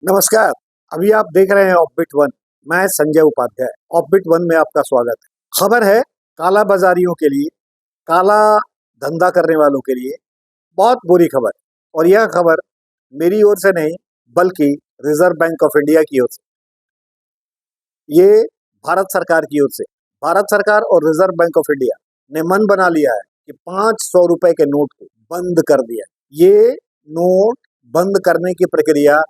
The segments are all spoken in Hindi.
नमस्कार। अभी आप देख रहे हैं ऑफबिट वन। मैं संजय उपाध्याय। ऑफबिट वन में आपका स्वागत है। खबर है काला बाजारियों के लिए, काला धंधा करने वालों के लिए बहुत बुरी खबर। और यह खबर मेरी ओर से नहीं बल्कि रिजर्व बैंक ऑफ इंडिया की ओर से, ये भारत सरकार की ओर से। भारत सरकार और रिजर्व बैंक ऑफ इंडिया ने मन बना लिया है कि 500 रुपए के नोट को बंद कर दिया। ये नोट बंद करने की प्रक्रिया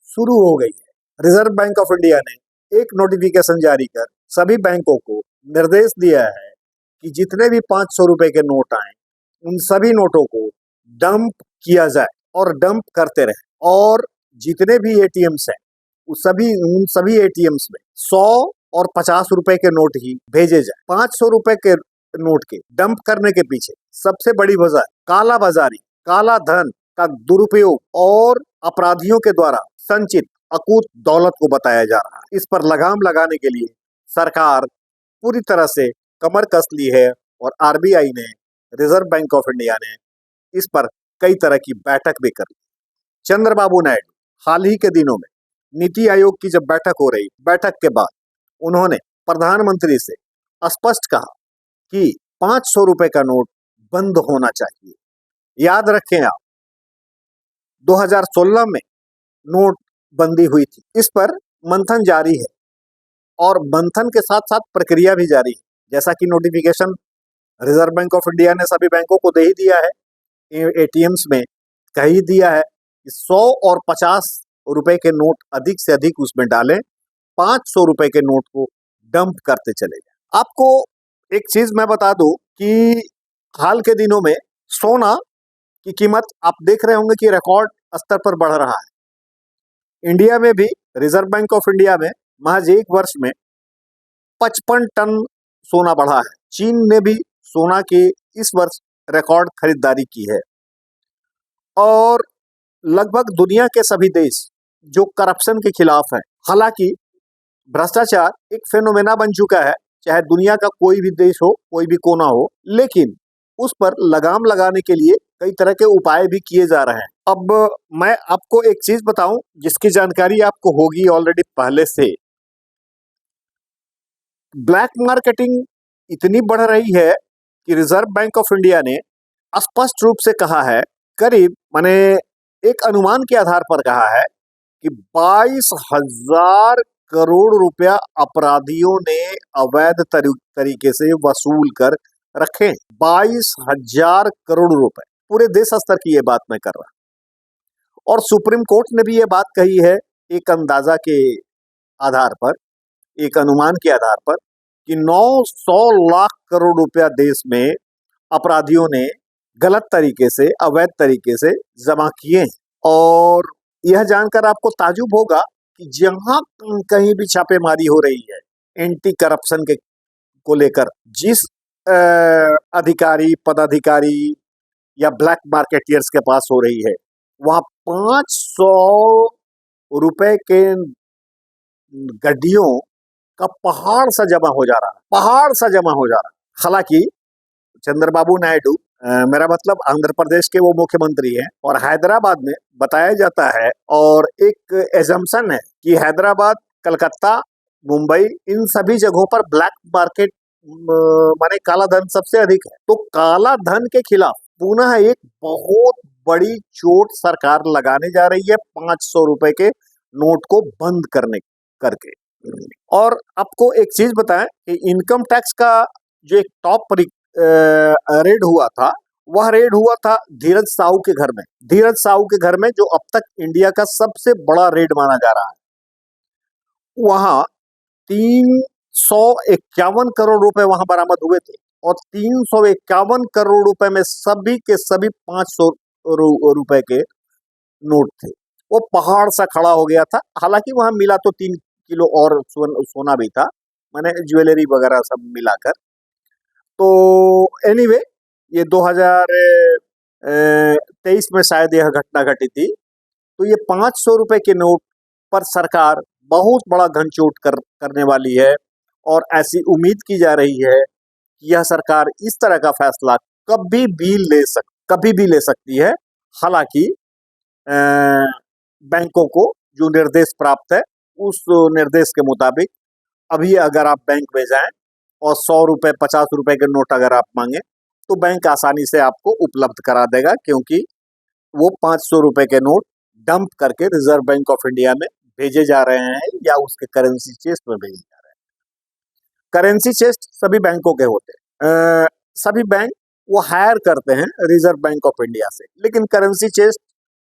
शुरू हो गई है। रिजर्व बैंक ऑफ इंडिया ने एक नोटिफिकेशन जारी कर सभी बैंकों को निर्देश दिया है कि जितने भी 500 रुपए के नोट आए उन सभी नोटों को डंप किया जाए और डंप करते रहे। और जितने भी एटीएम्स हैं उन सभी एटीएम्स में 100 और 50 रुपए के नोट ही भेजे जाए। 500 रुपए के नोट के डंप करने के पीछे सबसे बड़ी वजह काला बाजारी, काला धन का दुरुपयोग और अपराधियों के द्वारा संचित अकूत दौलत को बताया जा रहा है। इस पर लगाम लगाने के लिए सरकार पूरी तरह से कमर कस ली है और आरबीआई ने, रिजर्व बैंक ऑफ इंडिया ने इस पर कई तरह की बैठक भी कर ली। चंद्रबाबू नायडू हाल ही के दिनों में नीति आयोग की जब बैठक के बाद उन्होंने प्रधानमंत्री से स्पष्ट कहा कि 500 रुपए का नोट बंद होना चाहिए। याद रखें आप, 2016 में नोट बंदी हुई थी। इस पर मंथन जारी है और मंथन के साथ साथ प्रक्रिया भी जारी है। जैसा कि notification reserve bank of India ने सभी बैंकों को दे ही दिया है, एटीएम्स में कह ही दिया है कि 100 और 50 रुपए के नोट अधिक से अधिक उसमें डालें, 500 रुपए के नोट को डंप करते चले जाए। आपको एक चीज मैं बता दूं कि हाल के दिनों में सोना की कीमत आप देख रहे होंगे कि रिकॉर्ड स्तर पर बढ़ रहा है। इंडिया में भी रिजर्व बैंक ऑफ इंडिया में महज एक वर्ष में 55 टन सोना बढ़ा है। चीन ने भी सोना की इस वर्ष रिकॉर्ड खरीदारी की है। और लगभग दुनिया के सभी देश जो करप्शन के खिलाफ है, हालांकि भ्रष्टाचार एक फेनोमेना बन चुका है, चाहे दुनिया का कोई भी देश हो, कोई भी कोना हो, लेकिन उस पर लगाम लगाने के लिए कई तरह के उपाय भी किए जा रहे हैं। अब मैं आपको एक चीज बताऊं जिसकी जानकारी आपको होगी ऑलरेडी पहले से। ब्लैक मार्केटिंग इतनी बढ़ रही है कि रिजर्व बैंक ऑफ इंडिया ने स्पष्ट रूप से कहा है, करीब माने एक अनुमान के आधार पर कहा है कि 22,000 करोड़ रुपया अपराधियों ने अवैध तरीके से वसूल कर रखे। 22,000 करोड़ रुपए, पूरे देश स्तर की ये बात मैं कर रहा हूं। और सुप्रीम कोर्ट ने भी ये बात कही है एक अंदाजा के आधार पर, एक अनुमान के आधार पर, कि 900 लाख करोड़ रुपया देश में अपराधियों ने गलत तरीके से, अवैध तरीके से जमा किए। और यह जानकर आपको ताजुब होगा कि जहां कहीं भी छापेमारी हो रही है एंटी करप्शन के को लेकर, जिस अधिकारी, पदाधिकारी या ब्लैक मार्केटियर्स के पास हो रही है, वहां 500 रुपए के गड्डियों का पहाड़ सा जमा हो जा रहा है, पहाड़ सा जमा हो जा रहा है। हालांकि चंद्रबाबू नायडू, मेरा मतलब आंध्र प्रदेश के वो मुख्यमंत्री हैं, और हैदराबाद में बताया जाता है और एक एजम्पशन है कि हैदराबाद, कलकत्ता, मुंबई, इन सभी जगहों पर ब्लैक मार्केट माने काला धन सबसे अधिक है। तो काला धन के खिलाफ पुनः एक बहुत बड़ी चोट सरकार लगाने जा रही है 500 रुपए के नोट को बंद करके। और आपको एक चीज बताएं कि इनकम टैक्स का जो एक टॉप रेड हुआ था, वह रेड हुआ था धीरज साहू के घर में। धीरज साहू के घर में, जो अब तक इंडिया का सबसे बड़ा रेड माना जा रहा है। वहां 351 करोड़ रुपए वहां बरामद हुए थे और 351 करोड़ रुपए में सभी के सभी 500 रुपए के नोट थे। वो पहाड़ सा खड़ा हो गया था। हालांकि वहां मिला तो 3 किलो और सोना भी था, माने ज्वेलरी वगैरह सब मिलाकर। तो एनीवे, ये 2023 में शायद यह घटना घटी थी। तो ये 500 रुपए के नोट पर सरकार बहुत बड़ा घनचोट करने वाली है और ऐसी उम्मीद की जा रही है कि यह सरकार इस तरह का फैसला कभी भी ले सकती है। हालांकि बैंकों को जो निर्देश प्राप्त है उस निर्देश के मुताबिक अभी अगर आप बैंक में जाएं और 100 रुपए 50 रुपए के नोट अगर आप मांगे तो बैंक आसानी से आपको उपलब्ध करा देगा, क्योंकि वो 500 रुपए के नोट डंप करके रिजर्व बैंक ऑफ इंडिया में भेजे जा रहे हैं या उसके करेंसी चेस्ट में भेजे जा रहे हैं। करेंसी चेस्ट सभी बैंकों के होते हैं, सभी बैंक वो हायर करते हैं रिजर्व बैंक ऑफ इंडिया से, लेकिन करेंसी चेस्ट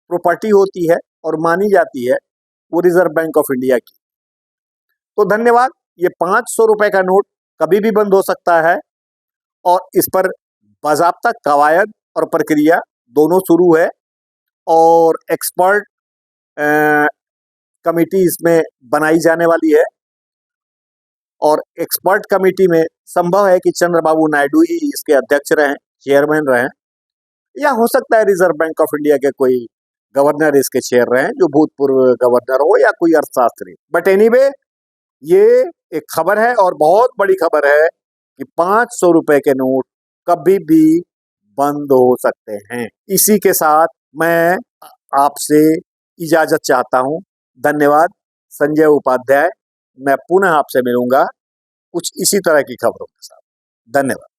प्रॉपर्टी होती है और मानी जाती है वो रिजर्व बैंक ऑफ इंडिया की। तो धन्यवाद। ये 500 रुपए का नोट कभी भी बंद हो सकता है और इस पर बाज़ाब्ता कवायद और प्रक्रिया दोनों शुरू है और एक्सपर्ट कमिटी इसमें बनाई जाने वाली है और एक्सपर्ट कमिटी में संभव है कि चंद्रबाबू नायडू ही इसके अध्यक्ष रहें, चेयरमैन रहें, या हो सकता है रिजर्व बैंक ऑफ इंडिया के कोई गवर्नर इसके चेयर रहें जो भूतपूर्व गवर्नर हो या कोई अर्थशास्त्री। बट एनीवे ये एक खबर है और बहुत बड़ी खबर है कि 500 रुपए के नोट कभी भी बंद हो सकते हैं। इसी के साथ मैं आपसे इजाजत चाहता हूं। धन्यवाद। संजय उपाध्याय। मैं पुनः आपसे मिलूंगा कुछ इसी तरह की खबरों के साथ। धन्यवाद।